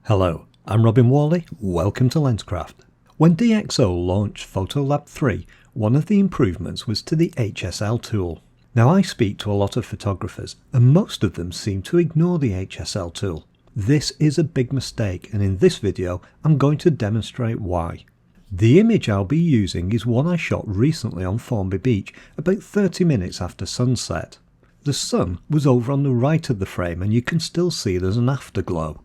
Hello, I'm Whalley, welcome to Lenscraft. When DxO launched PhotoLab 3, one of the improvements was to the HSL tool. Now I speak to a lot of photographers and most of them seem to ignore the HSL tool. This is a big mistake and in this video I'm going to demonstrate why. The image I'll be using is one I shot recently on Formby Beach about 30 minutes after sunset. The sun was over on the right of the frame and you can still see there's an afterglow.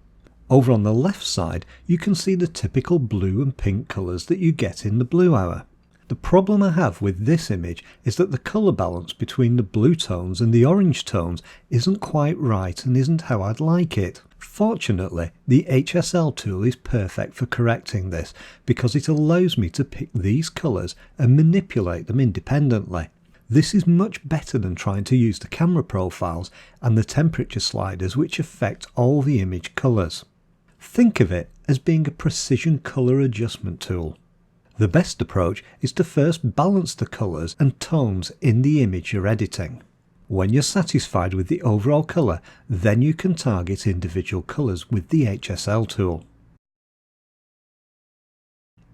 Over on the left side you can see the typical blue and pink colours that you get in the blue hour. The problem I have with this image is that the colour balance between the blue tones and the orange tones isn't quite right and isn't how I'd like it. Fortunately, the HSL tool is perfect for correcting this because it allows me to pick these colours and manipulate them independently. This is much better than trying to use the camera profiles and the temperature sliders which affect all the image colours. Think of it as being a precision colour adjustment tool. The best approach is to first balance the colours and tones in the image you're editing. When you're satisfied with the overall colour, then you can target individual colours with the HSL tool.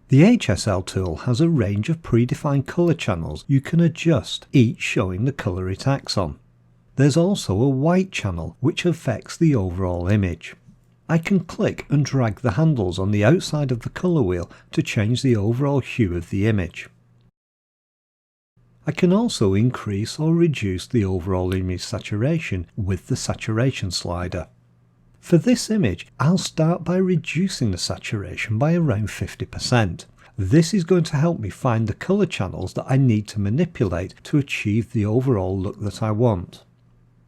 The HSL tool has a range of predefined colour channels you can adjust, each showing the colour it acts on. There's also a white channel which affects the overall image. I can click and drag the handles on the outside of the colour wheel to change the overall hue of the image. I can also increase or reduce the overall image saturation with the saturation slider. For this image, I'll start by reducing the saturation by around 50%. This is going to help me find the colour channels that I need to manipulate to achieve the overall look that I want.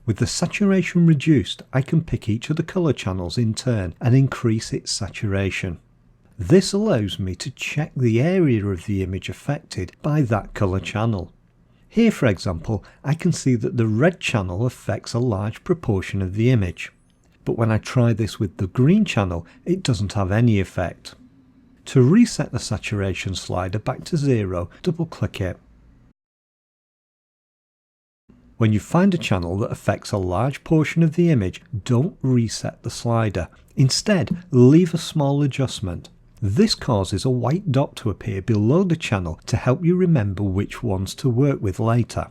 With the saturation reduced, I can pick each of the colour channels in turn and increase its saturation. This allows me to check the area of the image affected by that colour channel. Here, for example, I can see that the red channel affects a large proportion of the image. But when I try this with the green channel, it doesn't have any effect. To reset the saturation slider back to 0, double-click it. When you find a channel that affects a large portion of the image, don't reset the slider. Instead, leave a small adjustment. This causes a white dot to appear below the channel to help you remember which ones to work with later.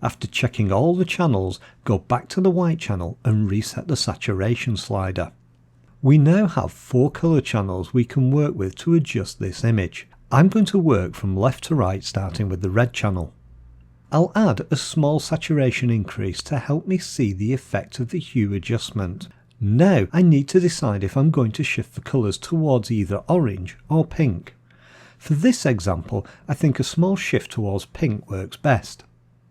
After checking all the channels, go back to the white channel and reset the saturation slider. We now have 4 colour channels we can work with to adjust this image. I'm going to work from left to right starting with the red channel. I'll add a small saturation increase to help me see the effect of the hue adjustment. Now I need to decide if I'm going to shift the colours towards either orange or pink. For this example, I think a small shift towards pink works best.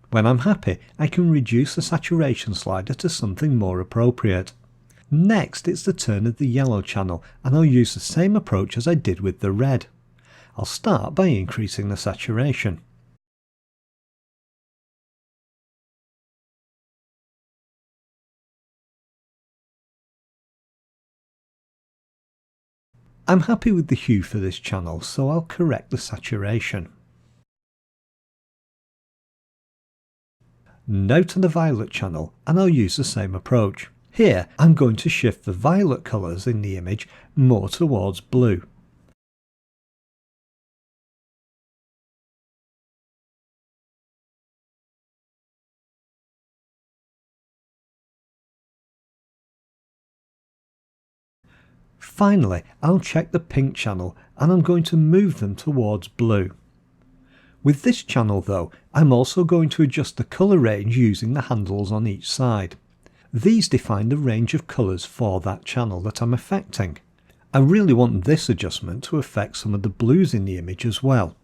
When I'm happy, I can reduce the saturation slider to something more appropriate. Next, it's the turn of the yellow channel, and I'll use the same approach as I did with the red. I'll start by increasing the saturation. I'm happy with the hue for this channel, so I'll correct the saturation. Now to the violet channel, and I'll use the same approach. Here I'm going to shift the violet colours in the image more towards blue. Finally, I'll check the pink channel and I'm going to move them towards blue. With this channel though, I'm also going to adjust the colour range using the handles on each side. These define the range of colours for that channel that I'm affecting. I really want this adjustment to affect some of the blues in the image as well.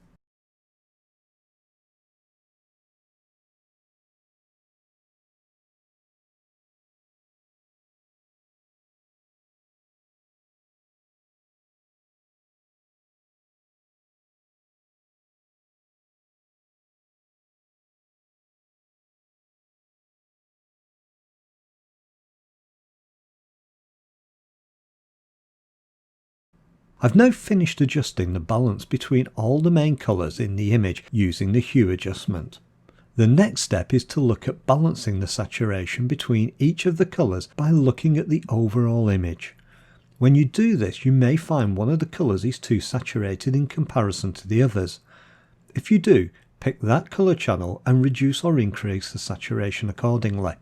I've now finished adjusting the balance between all the main colours in the image using the hue adjustment. The next step is to look at balancing the saturation between each of the colours by looking at the overall image. When you do this, you may find one of the colours is too saturated in comparison to the others. If you do, pick that colour channel and reduce or increase the saturation accordingly.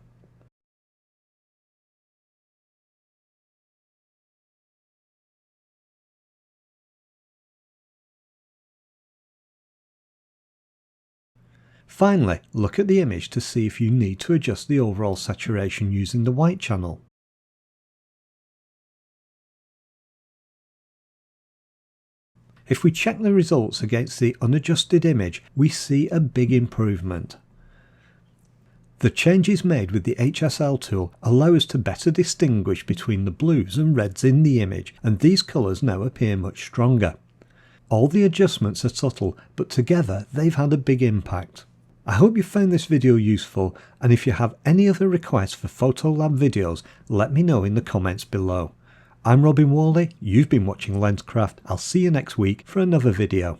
Finally, look at the image to see if you need to adjust the overall saturation using the white channel. If we check the results against the unadjusted image, we see a big improvement. The changes made with the HSL tool allow us to better distinguish between the blues and reds in the image, and these colours now appear much stronger. All the adjustments are subtle, but together they've had a big impact. I hope you found this video useful, and if you have any other requests for PhotoLab videos, let me know in the comments below. I'm Whalley, you've been watching Lenscraft. I'll see you next week for another video.